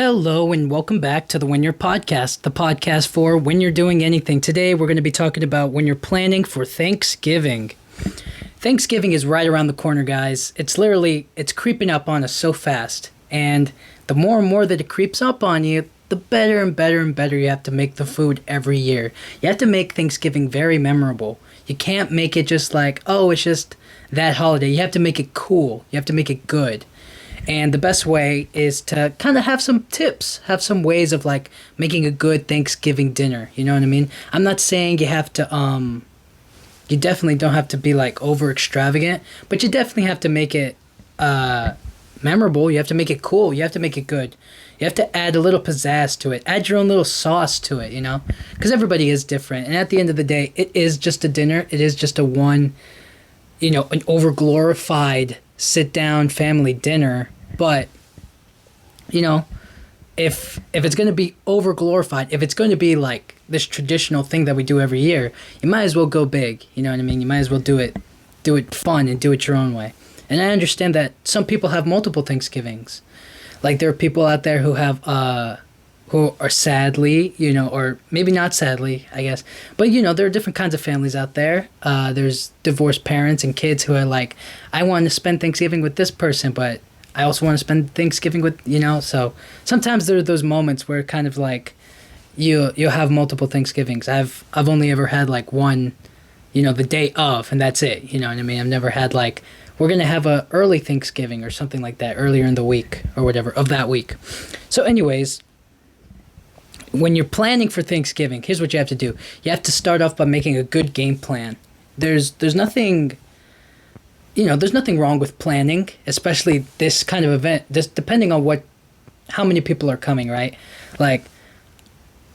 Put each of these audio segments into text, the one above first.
Hello and welcome back to the When You're Podcast, the podcast for when you're doing anything. Today we're going to be talking about when you're planning for Thanksgiving. Thanksgiving is right around the corner, guys. It's creeping up on us so fast. And the more and more that it creeps up on you, the better and better and better you have to make the food every year. You have to make Thanksgiving very memorable. You can't make it just like, oh, it's just that holiday. You have to make it cool. You have to make it good. And the best way is to kind of have some tips, have some ways of like making a good Thanksgiving dinner. You know what I mean? I'm not saying you have to, you definitely don't have to be like over extravagant, but you definitely have to make it memorable. You have to make it cool. You have to make it good. You have to add a little pizzazz to it. Add your own little sauce to it, you know? Because everybody is different. And at the end of the day, it is just a dinner. It is just an over-glorified sit-down family dinner. But, you know, if it's going to be over-glorified, if it's going to be like this traditional thing that we do every year, you might as well go big. You know what I mean? You might as well do it fun and do it your own way. And I understand that some people have multiple Thanksgivings. Like there are people out there who have, who are sadly, you know, or maybe not sadly, I guess. But, you know, there are different kinds of families out there. There's divorced parents and kids who are like, I want to spend Thanksgiving with this person, but I also want to spend Thanksgiving with, you know. So sometimes there are those moments where kind of like you'll have multiple Thanksgivings. I've only ever had like one, you know, the day of, and that's it. You know what I mean? I've never had like, we're going to have a early Thanksgiving or something like that earlier in the week or whatever of that week. So anyways, when you're planning for Thanksgiving, here's what you have to do. You have to start off by making a good game plan. There's nothing, you know, there's nothing wrong with planning, especially this kind of event, just depending on how many people are coming, right? Like,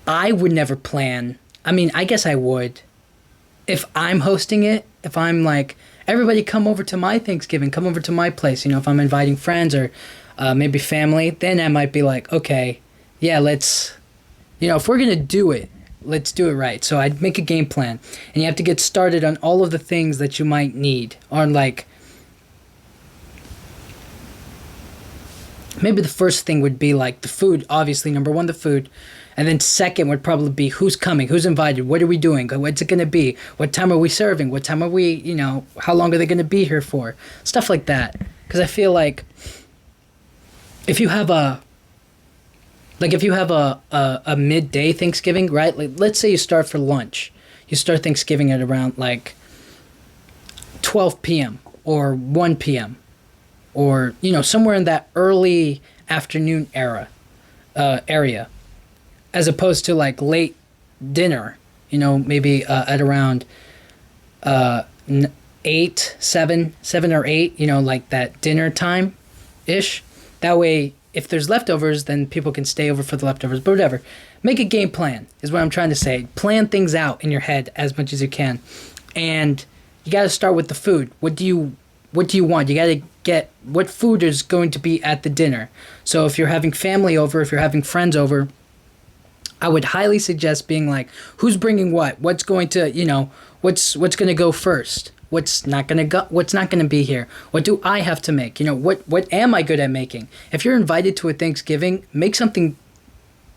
I would never plan. I mean, I guess I would. If I'm hosting it, if I'm like, everybody come over to my Thanksgiving, come over to my place, you know, if I'm inviting friends or maybe family, then I might be like, okay, yeah, let's, you know, if we're going to do it, let's do it right. So I'd make a game plan, and you have to get started on all of the things that you might need, on like, maybe the first thing would be like the food, obviously, number one, the food. And then second would probably be who's coming, who's invited, what are we doing, what's it going to be, what time are we serving, what time are we, you know, how long are they going to be here for, stuff like that. Because I feel like if you have a midday Thanksgiving, right, like let's say you start for lunch, you start Thanksgiving at around like 12 p.m. or 1 p.m. or, you know, somewhere in that early afternoon area, as opposed to like late dinner, you know, maybe at around 7 or 8, you know, like that dinner time-ish. That way, if there's leftovers, then people can stay over for the leftovers, but whatever. Make a game plan is what I'm trying to say. Plan things out in your head as much as you can. And you got to start with the food. What do you want? You got to get what food is going to be at the dinner. So if you're having family over, if you're having friends over, I would highly suggest being like, who's bringing what? What's going to, you know, what's going to go first? What's not going to be here? What do I have to make? You know, what am I good at making? If you're invited to a Thanksgiving, make something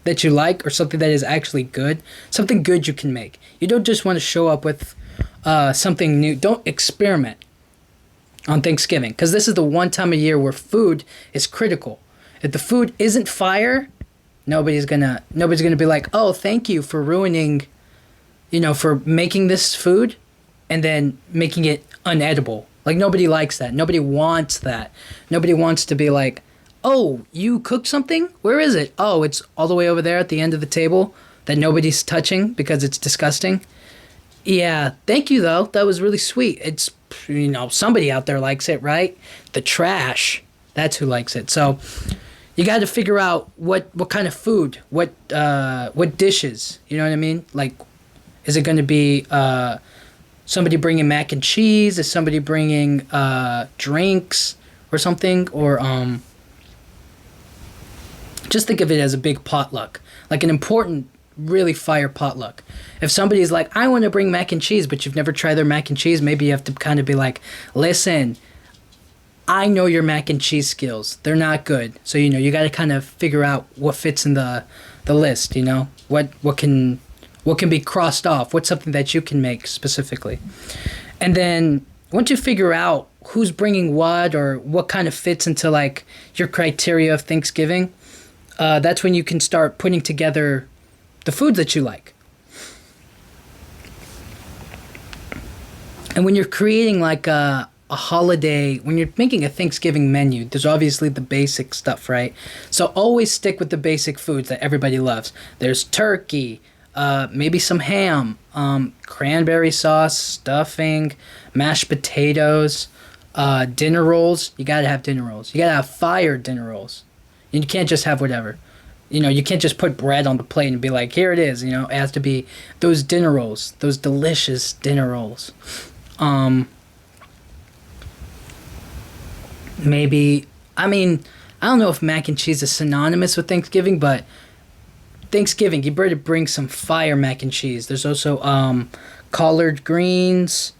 that you like or something that is actually good, something good you can make. You don't just want to show up with something new. Don't experiment on Thanksgiving, because this is the one time of year where food is critical. If the food isn't fire, nobody's gonna be like, oh, thank you for ruining, you know, for making this food and then making it unedible. Like, nobody likes that. Nobody wants that. Nobody wants to be like, oh, you cooked something? Where is it? Oh, it's all the way over there at the end of the table that nobody's touching because it's disgusting. Yeah, thank you, though. That was really sweet. It's, you know, somebody out there likes it, right? The trash, that's who likes it. So you got to figure out what kind of food, what dishes, you know what I mean? Like, is it going to be somebody bringing mac and cheese? Is somebody bringing drinks or something? Or just think of it as a big potluck, like an important, really fire potluck. If somebody's like, I want to bring mac and cheese, but you've never tried their mac and cheese, maybe you have to kind of be like, listen, I know your mac and cheese skills. They're not good. So, you know, you got to kind of figure out what fits in the list, you know? What can be crossed off? What's something that you can make specifically? And then once you figure out who's bringing what or what kind of fits into like your criteria of Thanksgiving, that's when you can start putting together the foods that you like. And when you're creating like a holiday, when you're making a Thanksgiving menu, there's obviously the basic stuff, right? So always stick with the basic foods that everybody loves. There's turkey, maybe some ham, cranberry sauce, stuffing, mashed potatoes, dinner rolls. You gotta have dinner rolls. You gotta have fire dinner rolls. You can't just have whatever. You know, you can't just put bread on the plate and be like, here it is. You know, it has to be those dinner rolls, those delicious dinner rolls. Maybe, I mean, I don't know if mac and cheese is synonymous with Thanksgiving, but Thanksgiving, you better bring some fire mac and cheese. There's also collard greens.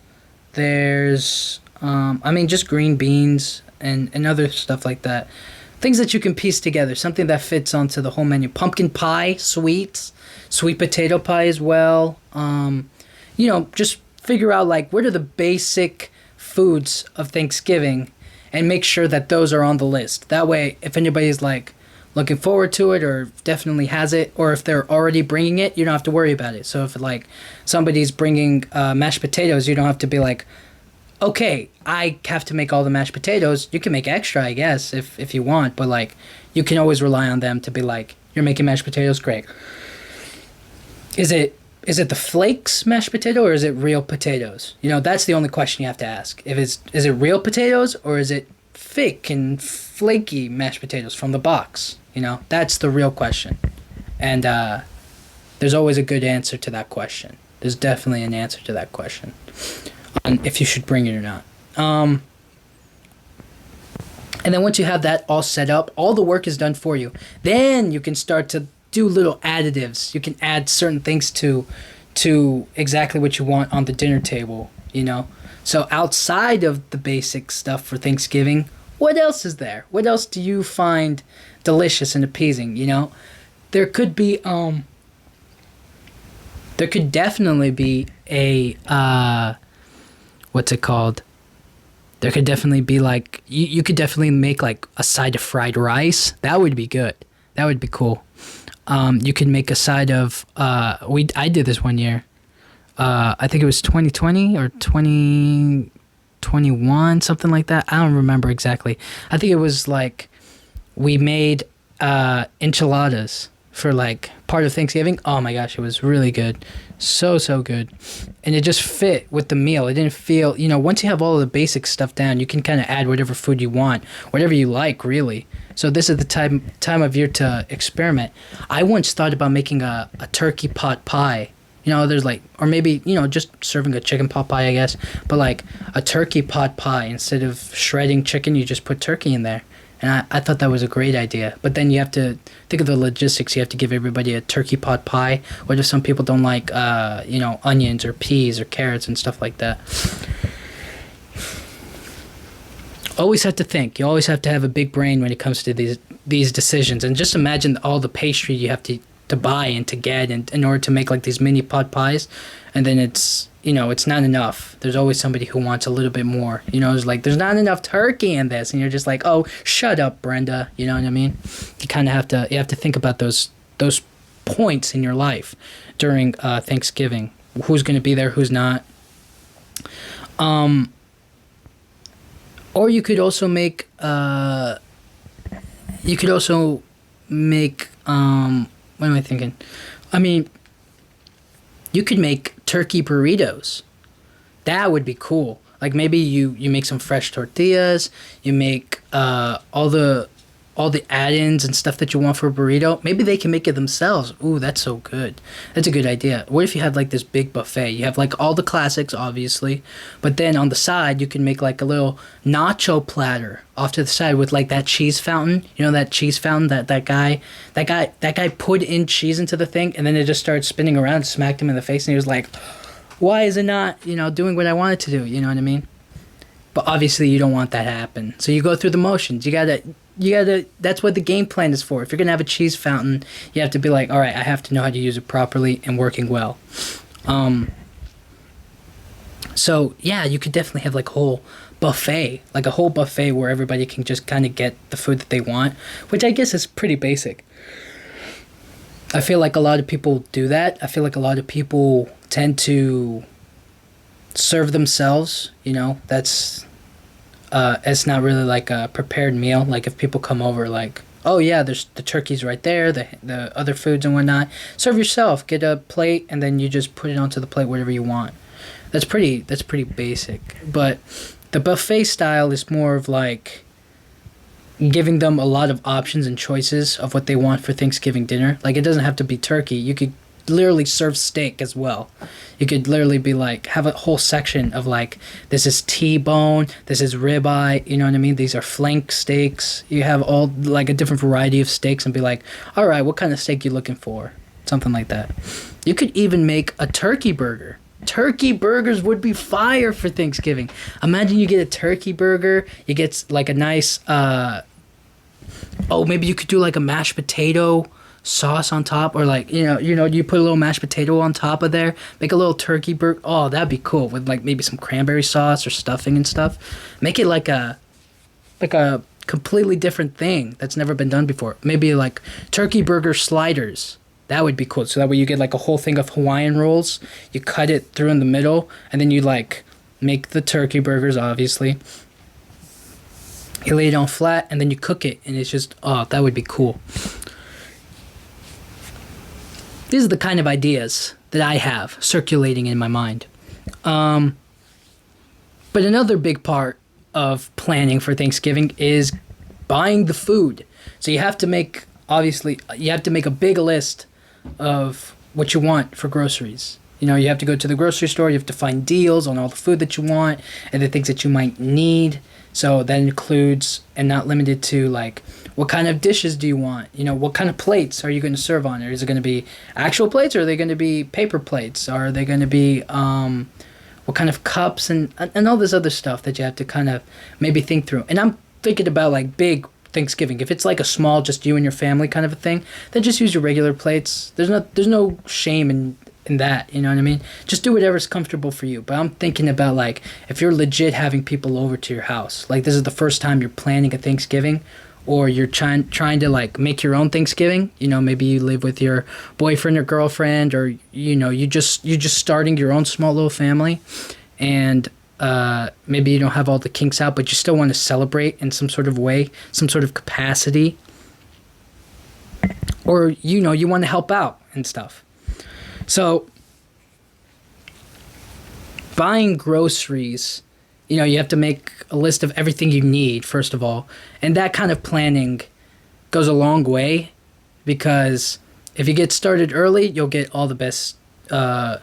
There's, just green beans and other stuff like that. Things that you can piece together, something that fits onto the whole menu. Pumpkin pie, sweets, sweet potato pie as well. Just figure out like what are the basic foods of Thanksgiving and make sure that those are on the list. That way, if anybody's like looking forward to it or definitely has it, or if they're already bringing it, you don't have to worry about it. So if like somebody's bringing mashed potatoes, you don't have to be like, okay, I have to make all the mashed potatoes. You can make extra, I guess, if you want, but like you can always rely on them to be like, you're making mashed potatoes, great. Is it the flakes mashed potato or is it real potatoes? You know, that's the only question you have to ask. Is it real potatoes or is it fake and flaky mashed potatoes from the box? You know, that's the real question. And there's always a good answer to that question. There's definitely an answer to that question on if you should bring it or not. And then once you have that all set up, all the work is done for you. Then you can start to do little additives. You can add certain things to exactly what you want on the dinner table, you know? So outside of the basic stuff for Thanksgiving, what else is there? What else do you find delicious and appeasing, you know? There could definitely be a what's it called? There could definitely be like you could definitely make like a side of fried rice. That would be good. That would be cool. You could make a side of I did this one year. I think it was 2020 or 2021, something like that. I don't remember exactly. I think it was like we made enchiladas for like part of Thanksgiving. Oh my gosh, it was really good. So good. And it just fit with the meal. It didn't feel, you know, once you have all of the basic stuff down, you can kind of add whatever food you want, whatever you like, really. So this is the time of year to experiment. I once thought about making a turkey pot pie. You know, there's like, or maybe, you know, just serving a chicken pot pie, I guess. But like a turkey pot pie, instead of shredding chicken, you just put turkey in there. And I thought that was a great idea. But then you have to think of the logistics. You have to give everybody a turkey pot pie. What if some people don't like, onions or peas or carrots and stuff like that? Always have to think. You always have to have a big brain when it comes to these decisions. And just imagine all the pastry you have to buy and to get in order to make like these mini pot pies. And then it's not enough. There's always somebody who wants a little bit more. You know, it's like, there's not enough turkey in this. And you're just like, oh, shut up, Brenda. You know what I mean? You kind of have to think about those points in your life during Thanksgiving. Who's going to be there, who's not. Or you could also make, what am I thinking? I mean, you could make turkey burritos. That would be cool. Like maybe you make some fresh tortillas, you make all the add-ins and stuff that you want for a burrito. Maybe they can make it themselves. Ooh, that's so good. That's a good idea. What if you had like this big buffet? You have like all the classics, obviously, but then on the side you can make like a little nacho platter off to the side with like that cheese fountain. You know that cheese fountain that guy put in cheese into the thing, and then it just started spinning around, smacked him in the face, and he was like, "Why is it not, doing what I want it to do?" You know what I mean? But obviously, you don't want that to happen. So you go through the motions. You gotta. That's what the game plan is for. If you're gonna have a cheese fountain, you have to be like, all right, I have to know how to use it properly and working well. Um, so yeah, you could definitely have like a whole buffet where everybody can just kind of get the food that they want, which I guess is pretty basic. I feel like a lot of people do that. I feel like a lot of people tend to serve themselves. That's it's not really like a prepared meal. Like if people come over, like, oh yeah, there's the turkey's right there, the other foods and whatnot. Serve yourself. Get a plate, and then you just put it onto the plate whatever you want. That's pretty basic. But the buffet style is more of like giving them a lot of options and choices of what they want for Thanksgiving dinner. Like it doesn't have to be turkey. You could literally serve steak as well. You could literally be like have a whole section of like this is T-bone, this is ribeye, you know what I mean? These are flank steaks. You have all like a different variety of steaks and be like, "All right, what kind of steak you looking for?" Something like that. You could even make a turkey burger. Turkey burgers would be fire for Thanksgiving. Imagine you get a turkey burger, you get like a nice maybe you could do like a mashed potato sauce on top, or like you put a little mashed potato on top of there, make a little turkey burger. Oh, that'd be cool with like maybe some cranberry sauce or stuffing and stuff. Make it like a completely different thing that's never been done before. Maybe like turkey burger sliders. That would be cool. So that way you get like a whole thing of Hawaiian rolls. You cut it through in the middle, and then you like make the turkey burgers, obviously. You lay it on flat, and then you cook it, and it's just, oh, that would be cool. These are the kind of ideas that I have circulating in my mind. But another big part of planning for Thanksgiving is buying the food. So you have to make a big list of what you want for groceries. You have to go to the grocery store, you have to find deals on all the food that you want and the things that you might need. So that includes, and not limited to, like, what kind of dishes do you want? What kind of plates are you going to serve on it? Is it going to be actual plates, or are they going to be paper plates? Are they going to be, what kind of cups and all this other stuff that you have to kind of maybe think through. And I'm thinking about, like, big Thanksgiving. If it's like a small, just you and your family kind of a thing, then just use your regular plates. There's no shame in that, you know what I mean? Just do whatever's comfortable for you. But I'm thinking about, like, if you're legit having people over to your house, like this is the first time you're planning a Thanksgiving, or you're trying to like make your own Thanksgiving. Maybe you live with your boyfriend or girlfriend, or you're just starting your own small little family, and maybe you don't have all the kinks out, but you still want to celebrate in some sort of way, some sort of capacity, or you want to help out and stuff. So buying groceries, you have to make a list of everything you need, first of all. And that kind of planning goes a long way, because if you get started early, you'll get all the best, I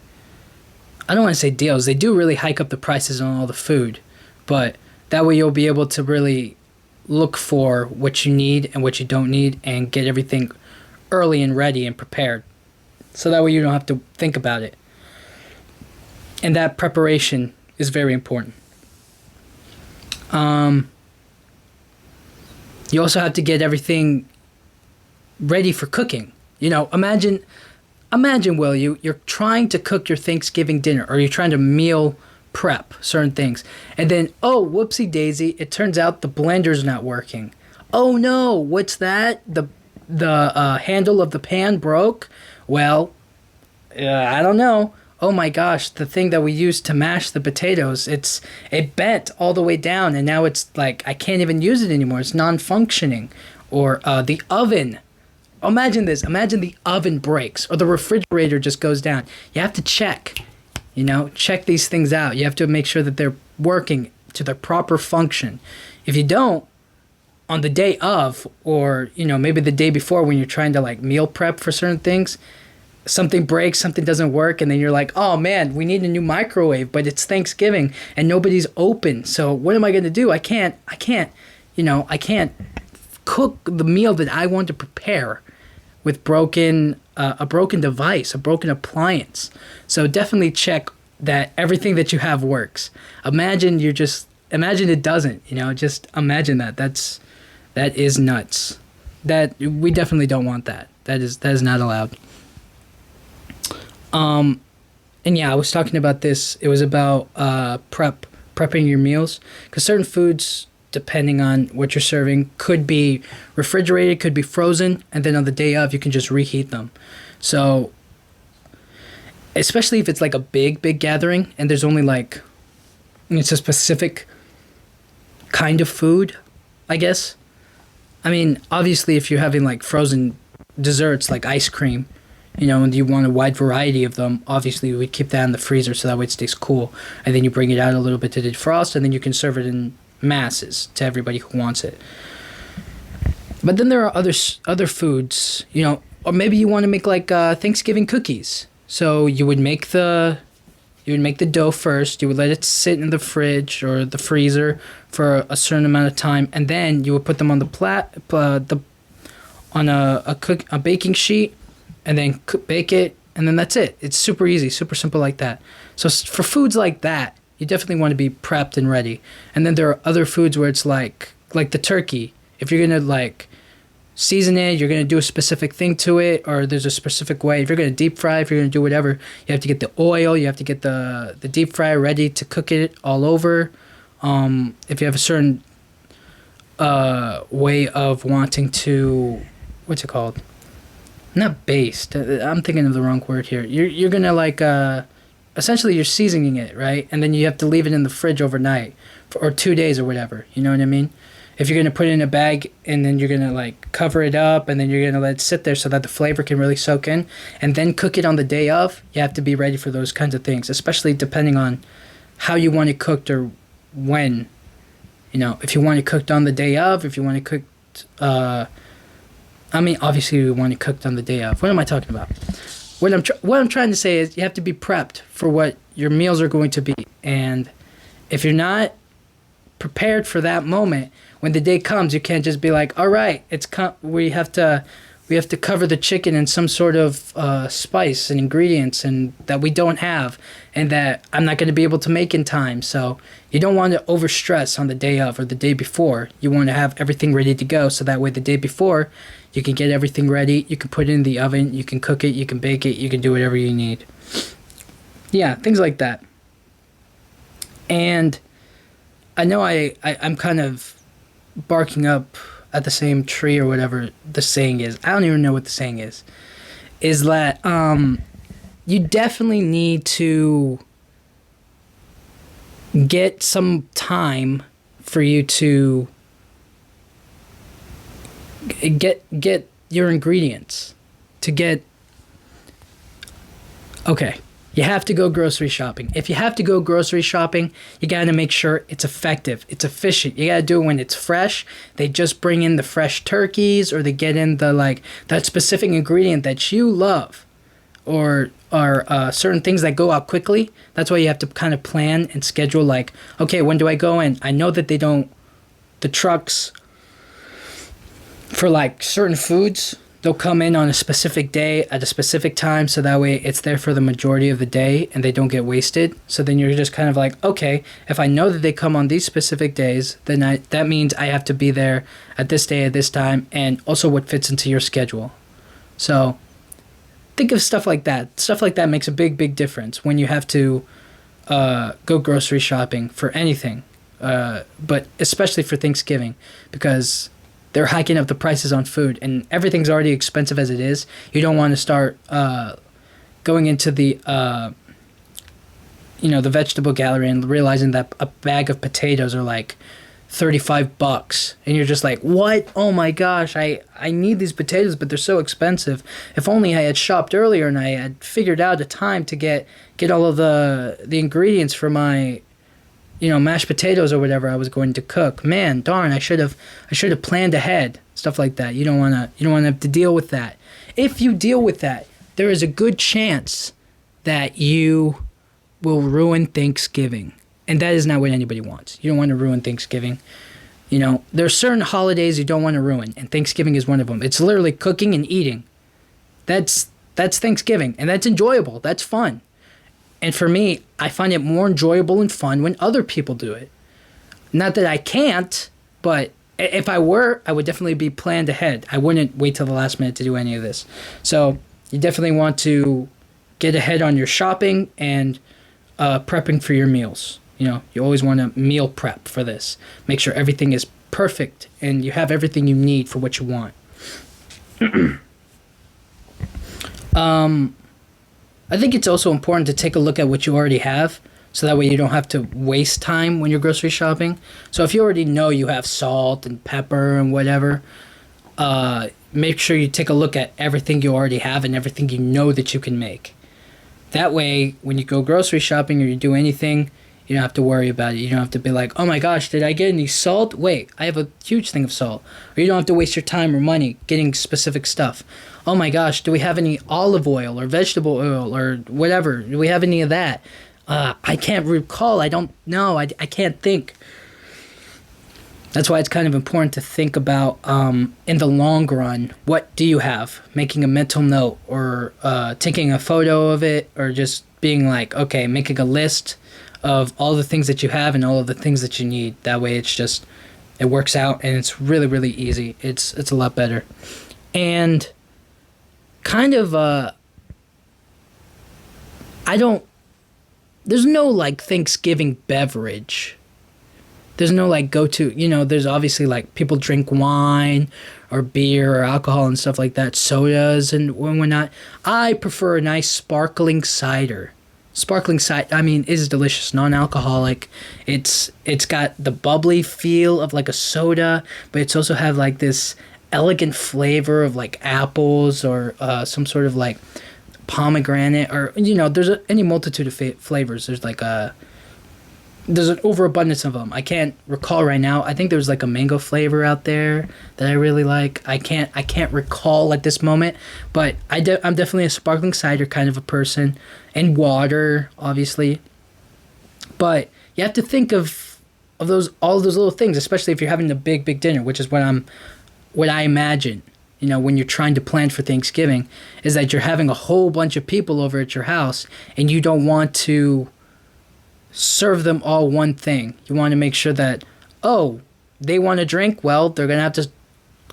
don't want to say deals. They do really hike up the prices on all the food. But that way you'll be able to really look for what you need and what you don't need and get everything early and ready and prepared. So that way you don't have to think about it. And that preparation is very important. You also have to get everything ready for cooking. Imagine, will you're trying to cook your Thanksgiving dinner, or you're trying to meal prep certain things. And then, oh, whoopsie daisy, it turns out the blender's not working. Oh no, what's that? The handle of the pan broke? Well, I don't know. Oh my gosh, the thing that we used to mash the potatoes, it bent all the way down, and now it's like I can't even use it anymore. It's non-functioning. Or the oven. Imagine this. Imagine the oven breaks, or the refrigerator just goes down. You have to check these things out. You have to make sure that they're working to their proper function. If you don't, on the day of, or maybe the day before, when you're trying to like meal prep for certain things, something breaks, something doesn't work, and then you're like, oh man, we need a new microwave, but it's Thanksgiving and nobody's open. So what am I going to do? I can't cook the meal that I want to prepare with a broken device, a broken appliance. So definitely check that everything that you have works. Imagine you're just imagine it doesn't. Just imagine that. That is nuts. That we definitely don't want that. That is not allowed. And yeah, I was talking about this. It was about prepping your meals, because certain foods, depending on what you're serving, could be refrigerated, could be frozen, and then on the day of, you can just reheat them. So, especially if it's like a big gathering, and there's only like, it's a specific kind of food, I guess. I mean, obviously, if you're having like frozen desserts like ice cream, and you want a wide variety of them, obviously we keep that in the freezer so that way it stays cool. And then you bring it out a little bit to defrost, and then you can serve it in masses to everybody who wants it. But then there are other foods, or maybe you want to make like Thanksgiving cookies. So you would make the dough first. You would let it sit in the fridge or the freezer for a certain amount of time, and then you would put them on a baking sheet, and then bake it, and then that's it. It's super easy, super simple like that. So for foods like that, you definitely want to be prepped and ready. And then there are other foods where it's like the turkey. If you're gonna like season it, you're gonna do a specific thing to it, or there's a specific way. If you're gonna deep fry, if you're gonna do whatever, you have to get the oil, you have to get the deep fry ready to cook it all over. If you have a certain way of wanting to, what's it called? Not based. I'm thinking of the wrong word here. You're gonna like essentially you're seasoning it, right? And then you have to leave it in the fridge overnight or 2 days or whatever. You know what I mean? If you're gonna put it in a bag and then you're gonna like cover it up and then you're gonna let it sit there so that the flavor can really soak in, and then cook it on the day of, you have to be ready for those kinds of things, especially depending on how you want it cooked or when. If you want it cooked on the day of, if you want it cooked. I mean, obviously, we want it cooked on the day of. What am I talking about? What I'm trying to say is you have to be prepped for what your meals are going to be. And if you're not prepared for that moment, when the day comes, you can't just be like, all right, we have to cover the chicken in some sort of spice and ingredients and that we don't have and that I'm not going to be able to make in time. So you don't want to overstress on the day of or the day before. You want to have everything ready to go so that way the day before you can get everything ready, you can put it in the oven, you can cook it, you can bake it, you can do whatever you need. Yeah, things like that. And I know I'm kind of barking up at the same tree or whatever the saying is. I don't even know what the saying is. Is that you definitely need to get some time for you to get your ingredients. Okay. You have to go grocery shopping. If you have to go grocery shopping, you got to make sure it's effective. It's efficient. You got to do it when it's fresh. They just bring in the fresh turkeys, or they get in that specific ingredient that you love, or certain things that go out quickly. That's why you have to kind of plan and schedule okay, when do I go in? I know that the trucks for certain foods, they'll come in on a specific day at a specific time, so that way it's there for the majority of the day and they don't get wasted. So then you're just kind of okay, if I know that they come on these specific days, then that means I have to be there at this day at this time, and also what fits into your schedule. So think of stuff like that. Stuff like that makes a big difference when you have to go grocery shopping for anything, but especially for Thanksgiving, because they're hiking up the prices on food, and everything's already expensive as it is. You don't want to start going into the the vegetable gallery and realizing that a bag of potatoes are $35, and you're just like, what? Oh my gosh, I need these potatoes, but they're so expensive. If only I had shopped earlier and I had figured out a time to get all of the ingredients for my mashed potatoes or whatever I was going to cook. Man, darn, I should have planned ahead. Stuff like that. You don't want to have to deal with that. If you deal with that, there is a good chance that you will ruin Thanksgiving. And that is not what anybody wants. You don't want to ruin Thanksgiving. There are certain holidays you don't want to ruin, and Thanksgiving is one of them. It's literally cooking and eating. That's Thanksgiving, and that's enjoyable. That's fun. And for me, I find it more enjoyable and fun when other people do it. Not that I can't, but if I were, I would definitely be planned ahead. I wouldn't wait till the last minute to do any of this. So you definitely want to get ahead on your shopping and prepping for your meals. You know, you always want to meal prep for this. Make sure everything is perfect and you have everything you need for what you want. I think it's also important to take a look at what you already have, so that way you don't have to waste time when you're grocery shopping. So if you already know you have salt and pepper and whatever, make sure you take a look at everything you already have and everything you know that you can make. That way, when you go grocery shopping or you do anything, you don't have to worry about it. You don't have to be like, oh my gosh, did I get any salt? Wait, I have a huge thing of salt. Or you don't have to waste your time or money getting specific stuff. Oh my gosh, do we have any olive oil or vegetable oil or whatever? Do we have any of that? I can't recall. I don't know. I can't think. That's why it's kind of important to think about, in the long run, what do you have? Making a mental note or taking a photo of it, or just being like, okay, making a list of all the things that you have and all of the things that you need. That way it works out and it's really, really easy. It's a lot better. And kind of, there's no like Thanksgiving beverage. There's no like go-to, there's obviously like people drink wine or beer or alcohol and stuff like that, sodas and whatnot. I prefer a nice sparkling cider. Sparkling cider, is delicious, non-alcoholic. It's got the bubbly feel of like a soda, but it's also have like this elegant flavor of like apples or some sort of like pomegranate, or there's any multitude of flavors. There's an overabundance of them. I can't recall right now. I think there's like a mango flavor out there that I really like. I can't recall at this moment, but I'm definitely a sparkling cider kind of a person, and water, obviously. But you have to think of all those little things, especially if you're having a big dinner, which is what I imagine. When you're trying to plan for Thanksgiving, is that you're having a whole bunch of people over at your house, and you don't want to serve them all one thing. You want to make sure that, they want to drink, well, they're going to have to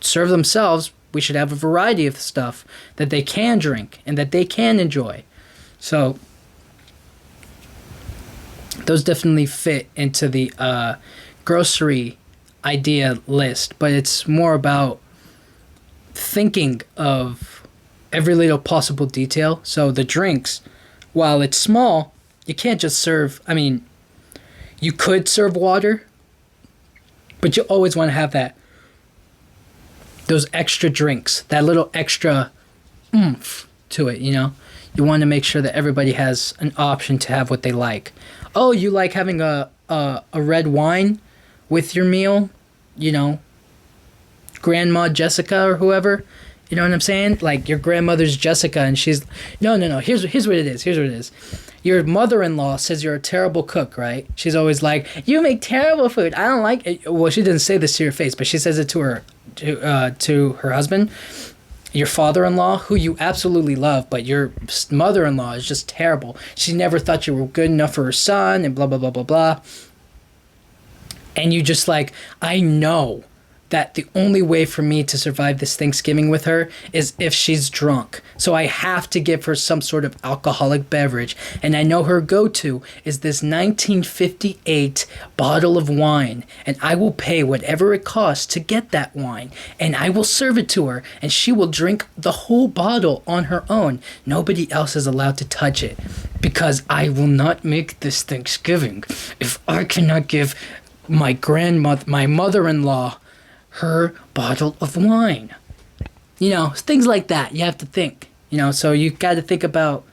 serve themselves. We should have a variety of stuff that they can drink and that they can enjoy. So those definitely fit into the grocery idea list, but it's more about thinking of every little possible detail. So the drinks, while it's small, you can't just serve, you could serve water, but you always want to have those extra drinks, that little extra oomph to it, You want to make sure that everybody has an option to have what they like. Oh, you like having a red wine with your meal, Grandma Jessica or whoever, you know what I'm saying? Like your grandmother's Jessica and she's, no, here's what it is. Your mother-in-law says you're a terrible cook, right? She's always like, you make terrible food. I don't like it. Well, she didn't say this to your face, but she says it to her husband. Your father-in-law, who you absolutely love, but your mother-in-law is just terrible. She never thought you were good enough for her son and blah, blah, blah, blah, blah. And you just like, I know that the only way for me to survive this Thanksgiving with her is if she's drunk. So I have to give her some sort of alcoholic beverage. And I know her go-to is this 1958 bottle of wine. And I will pay whatever it costs to get that wine. And I will serve it to her. And she will drink the whole bottle on her own. Nobody else is allowed to touch it. Because I will not make this Thanksgiving if I cannot give my mother-in-law, her bottle of wine. Things like that. You have to think. So you got to think about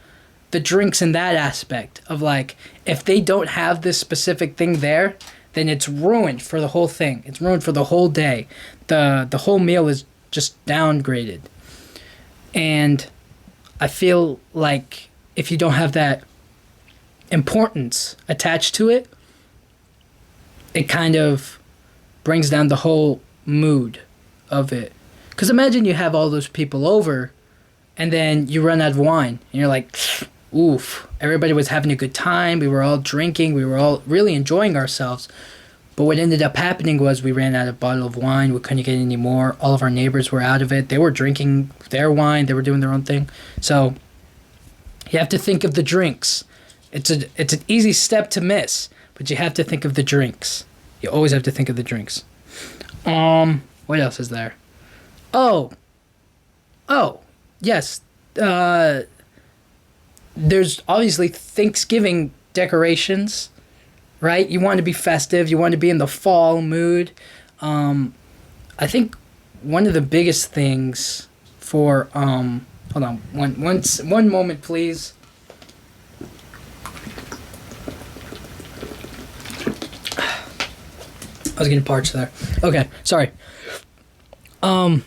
the drinks in that aspect of like, if they don't have this specific thing there, then it's ruined for the whole thing. It's ruined for the whole day. The whole meal is just downgraded. And I feel like if you don't have that importance attached to it, it kind of brings down the whole mood of it. Because imagine you have all those people over and then you run out of wine and you're like, oof, everybody was having a good time, we were all drinking, we were all really enjoying ourselves, But what ended up happening was we ran out of bottle of wine. We couldn't get any more. All of our neighbors were out of it. They were drinking their wine. They were doing their own thing. So you have to think of the drinks. It's an easy step to miss, but you have to think of the drinks. You always have to think of the drinks. What else is there? Oh, yes. There's obviously Thanksgiving decorations, right? You want to be festive. You want to be in the fall mood. I think one of the biggest things for hold on one moment, please. I was getting parched there. Okay, sorry. One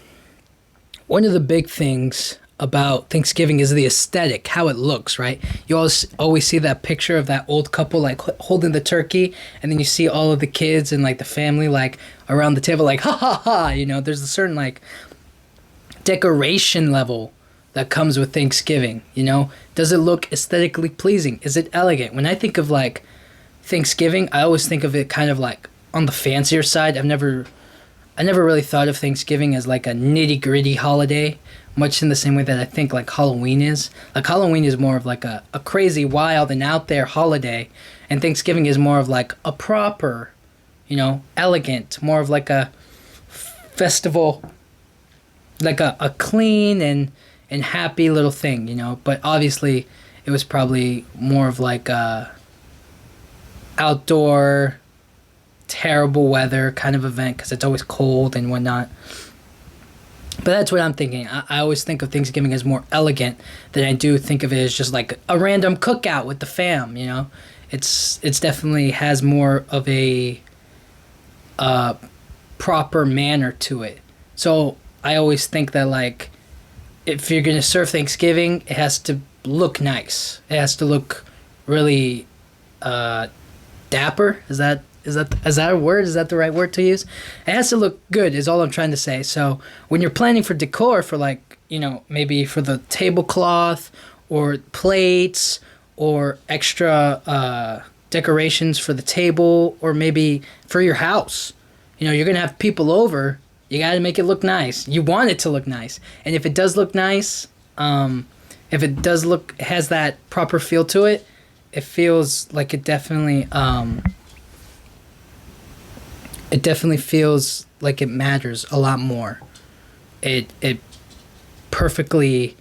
of the big things about Thanksgiving is the aesthetic, how it looks, right? You always see that picture of that old couple like holding the turkey, and then you see all of the kids and like the family like around the table like ha ha ha, you know, there's a certain like decoration level that comes with Thanksgiving, you know? Does it look aesthetically pleasing? Is it elegant? When I think of like Thanksgiving, I always think of it kind of like on the fancier side. I never really thought of Thanksgiving as like a nitty-gritty holiday, much in the same way that I think like Halloween is. Like Halloween is more of like a crazy, wild, and out there holiday, and Thanksgiving is more of like a proper, you know, elegant, more of like a festival, like a clean and happy little thing, you know. But obviously it was probably more of like a outdoor, terrible weather kind of event because it's always cold and whatnot. But that's what I'm thinking. I always think of Thanksgiving as more elegant than I do think of it as just like a random cookout with the fam, you know? It's definitely has more of a proper manner to it. So I always think that like if you're going to serve Thanksgiving, it has to look nice. It has to look really dapper. Is that a word? Is that the right word to use? It has to look good is all I'm trying to say. So when you're planning for decor for like, you know, maybe for the tablecloth or plates or extra decorations for the table or maybe for your house, you know, you're going to have people over. You got to make it look nice. You want it to look nice. And if it does look nice, if it does look, has that proper feel to it, it feels like it definitely feels like it matters a lot more. It perfectly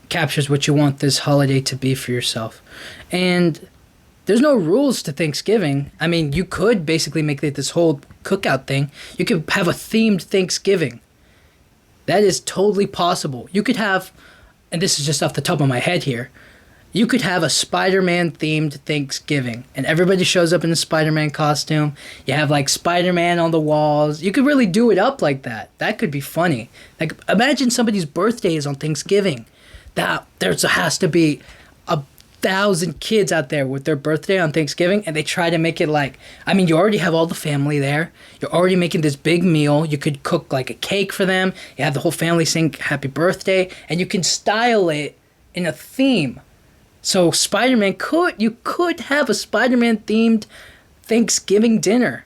captures what you want this holiday to be for yourself. And there's no rules to Thanksgiving. I mean, you could basically make it this whole cookout thing. You could have a themed Thanksgiving. That is totally possible. You could have, and this is just off the top of my head here, you could have a Spider-Man themed Thanksgiving and everybody shows up in a Spider-Man costume. You have like Spider-Man on the walls. You could really do it up like that. That could be funny. Like imagine somebody's birthday is on Thanksgiving. That there has to be 1,000 kids out there with their birthday on Thanksgiving and they try to make it like, I mean, you already have all the family there. You're already making this big meal. You could cook like a cake for them. You have the whole family sing happy birthday and you can style it in a theme. So Spider-Man you could have a Spider-Man themed Thanksgiving dinner.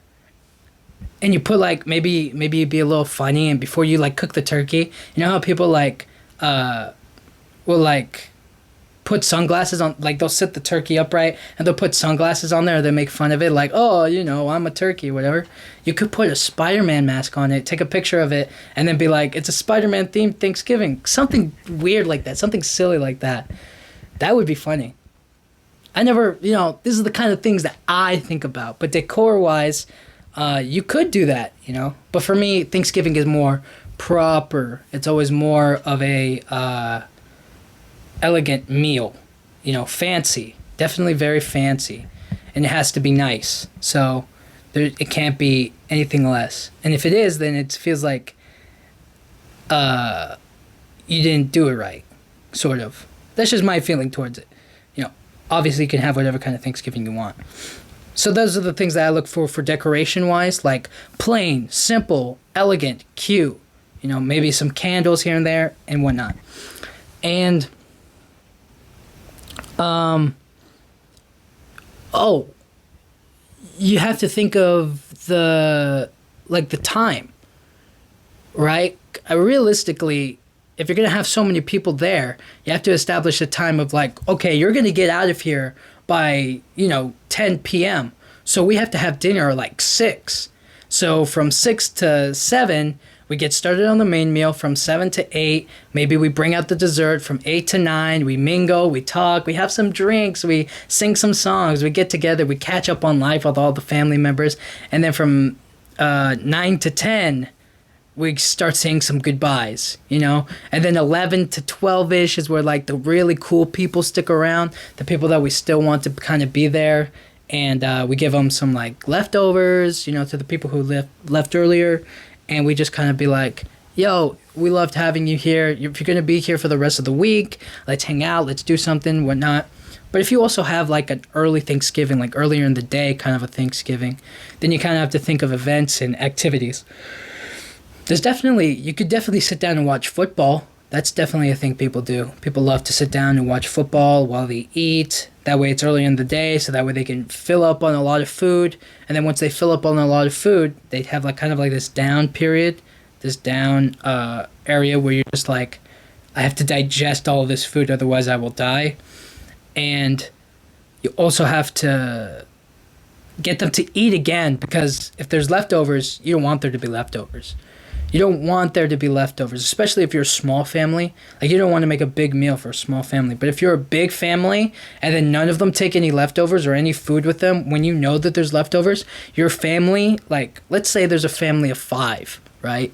And you put like maybe it'd be a little funny and before you like cook the turkey, you know how people like will like put sunglasses on, like they'll sit the turkey upright and they'll put sunglasses on there and they make fun of it like, oh, you know, I'm a turkey, whatever. You could put a Spider-Man mask on it, take a picture of it, and then be like, it's a Spider-Man themed Thanksgiving. Something weird like that, something silly like that. That would be funny. I never, you know, this is the kind of things that I think about. But decor-wise, you could do that, you know. But for me, Thanksgiving is more proper. It's always more of a elegant meal, you know, fancy. Definitely very fancy. And it has to be nice. So it can't be anything less. And if it is, then it feels like you didn't do it right, sort of. That's just my feeling towards it. You know, obviously you can have whatever kind of Thanksgiving you want. So those are the things that I look for decoration-wise, like plain, simple, elegant, cute. You know, maybe some candles here and there and whatnot. And, you have to think of the the time, right? Realistically, if you're gonna have so many people there, you have to establish a time of like, okay, you're gonna get out of here by 10 p.m. So we have to have dinner at like 6. So from 6 to 7, we get started on the main meal. From 7 to 8, maybe we bring out the dessert. From 8 to 9, we mingle, we talk, we have some drinks, we sing some songs, we get together, we catch up on life with all the family members. And then from 9 to 10, we start saying some goodbyes, And then 11 to 12-ish is where like the really cool people stick around, the people that we still want to kind of be there. And we give them some like leftovers, to the people who left earlier. And we just kind of be like, yo, we loved having you here. If you're going to be here for the rest of the week, let's hang out, let's do something, whatnot. But if you also have like an early Thanksgiving, like earlier in the day kind of a Thanksgiving, then you kind of have to think of events and activities. You could definitely sit down and watch football. That's definitely a thing people do. People love to sit down and watch football while they eat. That way it's early in the day, so that way they can fill up on a lot of food. And then once they fill up on a lot of food, they have like kind of like this down period, this down area where you're just like, I have to digest all of this food, otherwise I will die. And you also have to get them to eat again, because if there's leftovers, you don't want there to be leftovers. You don't want there to be leftovers, especially if you're a small family. Like, you don't want to make a big meal for a small family. But if you're a big family and then none of them take any leftovers or any food with them, when you know that there's leftovers, your family, like, let's say there's a family of 5, right?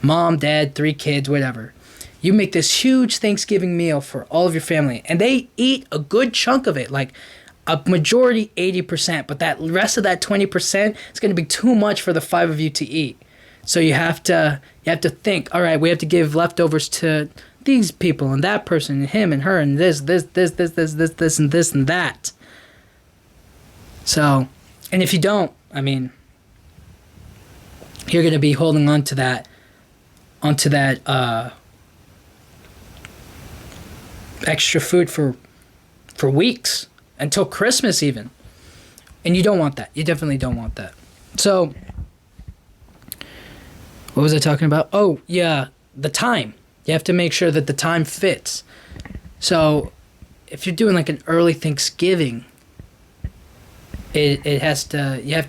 Mom, dad, 3 kids, whatever. You make this huge Thanksgiving meal for all of your family, and they eat a good chunk of it, like a majority, 80%. But that rest of that 20% is going to be too much for the 5 of you to eat. So you have to think, all right, we have to give leftovers to these people and that person and him and her and this and this and that. So, and if you don't, I mean, you're going to be holding on to that extra food for weeks, until Christmas even. And you don't want that. You definitely don't want that. So, what was I talking about? Oh, yeah, the time. You have to make sure that the time fits. So, if you're doing like an early Thanksgiving, you have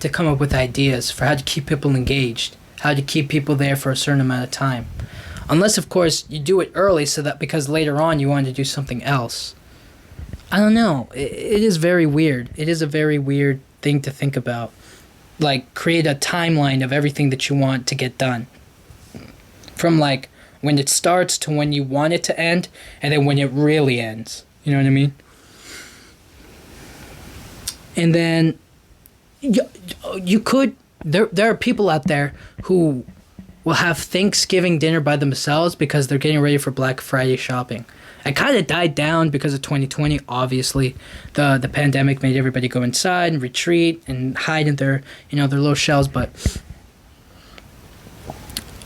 to come up with ideas for how to keep people engaged, how to keep people there for a certain amount of time. Unless, of course, you do it early so that because later on you want to do something else. I don't know. It is very weird. It is a very weird thing to think about. Like, create a timeline of everything that you want to get done. From, like, when it starts to when you want it to end, and then when it really ends. You know what I mean? And then, you could... There are people out there who will have Thanksgiving dinner by themselves because they're getting ready for Black Friday shopping. It kind of died down because of 2020, obviously. The pandemic made everybody go inside and retreat and hide in their little shells, but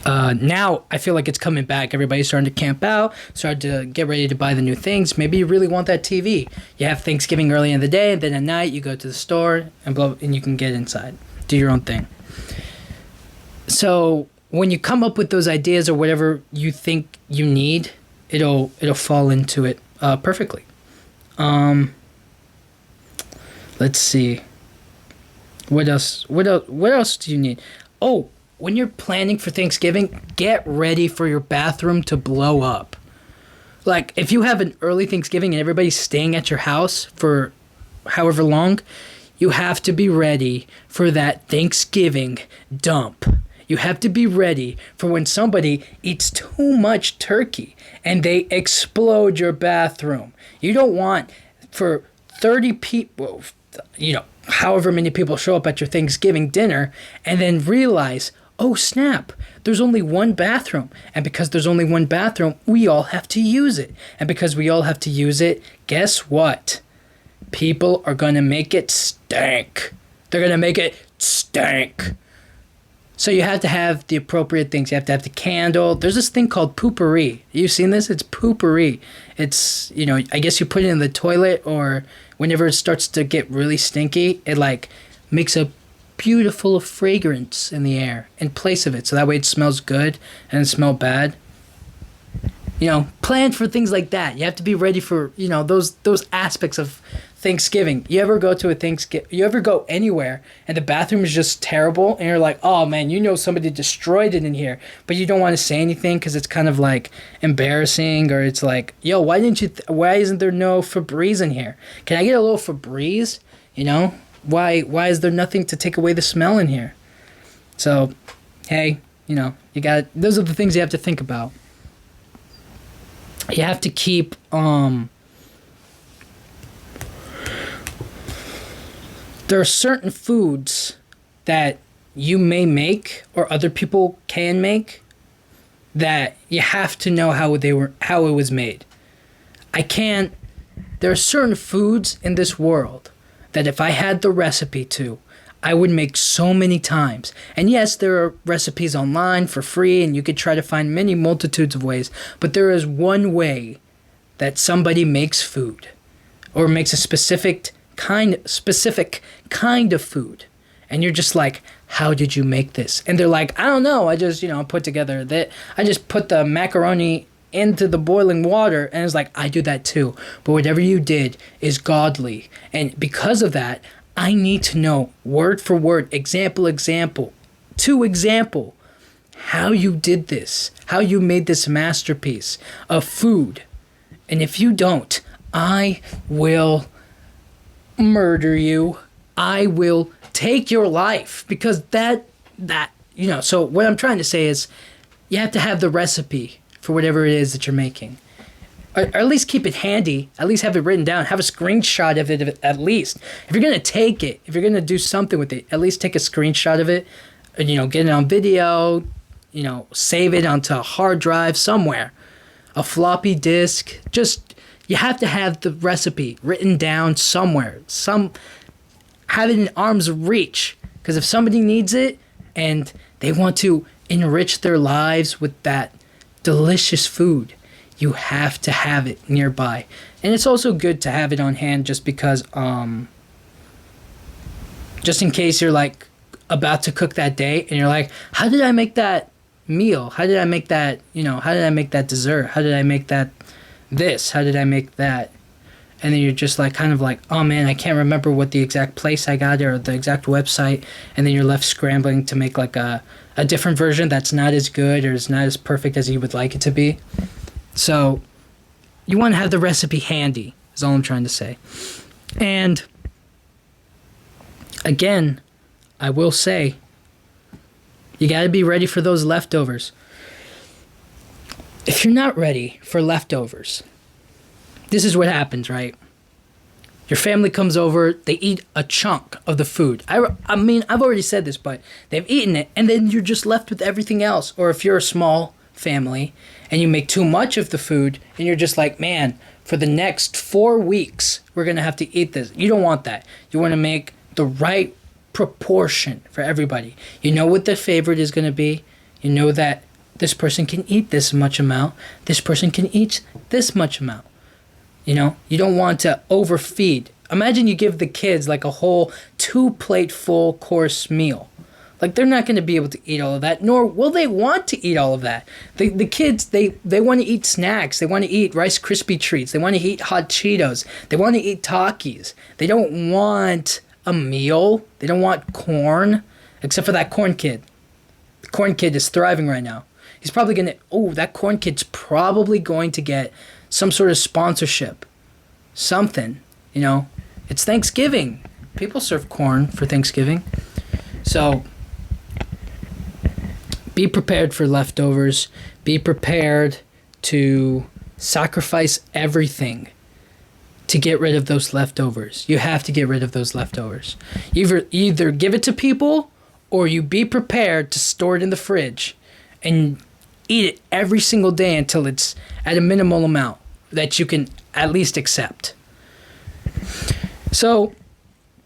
now I feel like it's coming back. Everybody's starting to camp out, starting to get ready to buy the new things. Maybe you really want that TV. You have Thanksgiving early in the day, and then at night you go to the store and you can get inside. Do your own thing. So when you come up with those ideas or whatever you think you need, it'll fall into it perfectly. Let's see. What else do you need? Oh, when you're planning for Thanksgiving, get ready for your bathroom to blow up. Like, if you have an early Thanksgiving and everybody's staying at your house for however long, you have to be ready for that Thanksgiving dump. You have to be ready for when somebody eats too much turkey and they explode your bathroom. You don't want for 30 people, however many people show up at your Thanksgiving dinner and then realize, oh snap, there's only one bathroom. And because there's only one bathroom, we all have to use it. And because we all have to use it, guess what? People are going to make it stink. They're going to make it stink. So you have to have the appropriate things. You have to have the candle. There's this thing called poopery. You've seen this? It's poopery. It's, I guess you put it in the toilet, or whenever it starts to get really stinky, it like makes a beautiful fragrance in the air in place of it, so that way it smells good and smell bad. Plan for things like that. You have to be ready for those aspects of Thanksgiving. You ever go to a Thanksgiving? You ever go anywhere and the bathroom is just terrible, and you're like, oh man, somebody destroyed it in here, but you don't want to say anything because it's kind of like embarrassing, or it's like, yo, why isn't there no Febreze in here? Can I get a little Febreze? Why is there nothing to take away the smell in here? So, hey, those are the things you have to think about. You have to keep there are certain foods that you may make or other people can make that you have to know how it was made. There are certain foods in this world that if I had the recipe to, I would make so many times. And yes, there are recipes online for free, and you could try to find many multitudes of ways, but there is one way that somebody makes food, or makes a specific kind of food, and you're just like, how did you make this? And they're like, I don't know, I just I just put the macaroni into the boiling water, and it's like, I do that too, but whatever you did is godly, and because of that, I need to know word for word, example to example, how you did this, how you made this masterpiece of food. And if you don't, I will murder you. I will take your life, because so what I'm trying to say is, you have to have the recipe for whatever it is that you're making. Or at least keep it handy. At least have it written down. Have a screenshot of it at least. If you're going to take it, if you're going to do something with it, at least take a screenshot of it. And, get it on video. Save it onto a hard drive somewhere. A floppy disk. You have to have the recipe written down somewhere. Have it in arm's reach. Because if somebody needs it and they want to enrich their lives with that delicious food, you have to have it nearby. And it's also good to have it on hand just because, just in case you're like about to cook that day and you're like, how did I make that meal? How did I make that, how did I make that dessert? How did I make that this? How did I make that? And then you're just like, kind of like, oh man, I can't remember what the exact place I got it or the exact website. And then you're left scrambling to make like a different version that's not as good or is not as perfect as you would like it to be. So you want to have the recipe handy, is all I'm trying to say. And again, I will say, you got to be ready for those leftovers. If you're not ready for leftovers, this is what happens, right? Your family comes over, they eat a chunk of the food. I mean, I've already said this, but they've eaten it, and then you're just left with everything else. Or if you're a small family and you make too much of the food and you're just like, man, for the next 4 weeks we're gonna have to eat this. You don't want that. You want to make the right proportion for everybody. You know what the favorite is going to be. You know that this person can eat this much amount, this person can eat this much amount. You don't want to overfeed. Imagine you give the kids like a whole 2-plate full course meal. Like, they're not going to be able to eat all of that, nor will they want to eat all of that. The kids, they want to eat snacks. They want to eat Rice Krispie treats. They want to eat hot Cheetos. They want to eat Takis. They don't want a meal. They don't want corn, except for that corn kid. The corn kid is thriving right now. He's probably going to, that corn kid's probably going to get some sort of sponsorship. Something, It's Thanksgiving. People serve corn for Thanksgiving. So, be prepared for leftovers. Be prepared to sacrifice everything to get rid of those leftovers. You have to get rid of those leftovers. Either give it to people, or you be prepared to store it in the fridge and eat it every single day until it's at a minimal amount that you can at least accept. So,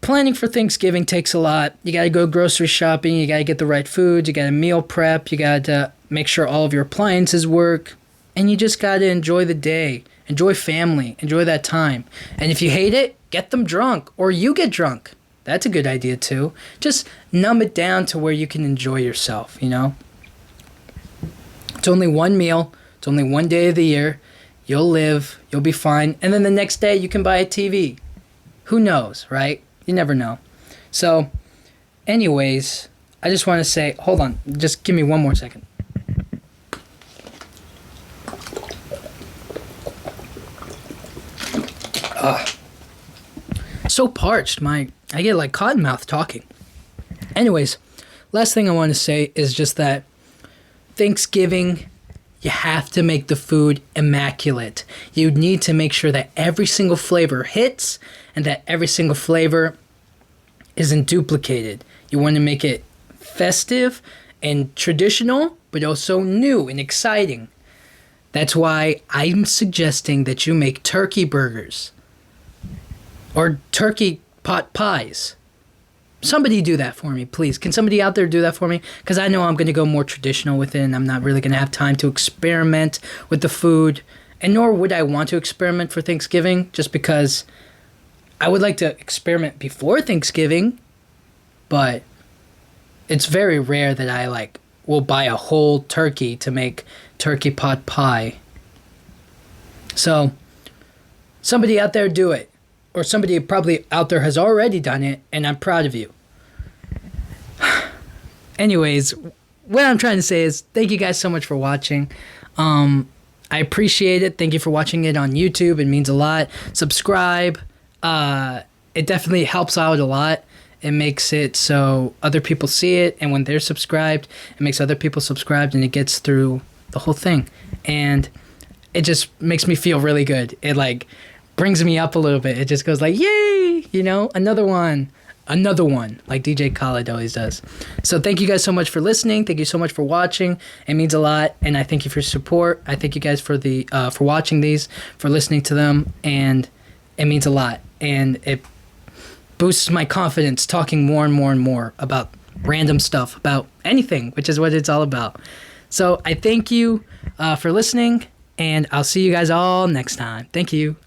planning for Thanksgiving takes a lot. You got to go grocery shopping. You got to get the right food. You got to meal prep. You got to make sure all of your appliances work. And you just got to enjoy the day. Enjoy family. Enjoy that time. And if you hate it, get them drunk. Or you get drunk. That's a good idea too. Just numb it down to where you can enjoy yourself, you know? It's only one meal, it's only one day of the year. You'll live, you'll be fine. And then the next day you can buy a TV. Who knows, right? You never know. So, anyways, I just want to say, hold on, just give me one more second. So parched, I get like cotton mouth talking. Anyways, last thing I want to say is just that Thanksgiving, you have to make the food immaculate. You need to make sure that every single flavor hits and that every single flavor isn't duplicated. You want to make it festive and traditional, but also new and exciting. That's why I'm suggesting that you make turkey burgers or turkey pot pies. Somebody do that for me, please. Can somebody out there do that for me? Because I know I'm going to go more traditional with it, and I'm not really going to have time to experiment with the food. And nor would I want to experiment for Thanksgiving, just because I would like to experiment before Thanksgiving, but it's very rare that I will buy a whole turkey to make turkey pot pie. So, somebody out there do it. Or somebody probably out there has already done it, and I'm proud of you. Anyways, what I'm trying to say is thank you guys so much for watching. I appreciate it. Thank you for watching it on YouTube. It means a lot. Subscribe. It definitely helps out a lot. It makes it so other people see it, and when they're subscribed, it makes other people subscribed, and it gets through the whole thing. And it just makes me feel really good. It brings me up a little bit. It just goes like, yay, another one, like DJ Khaled always does. So thank you guys so much for listening. Thank you so much for watching. It means a lot, and I thank you for your support. I thank you guys for watching these, for listening to them, and it means a lot. And it boosts my confidence talking more and more and more about random stuff, about anything, which is what it's all about. So I thank you for listening, and I'll see you guys all next time. Thank you.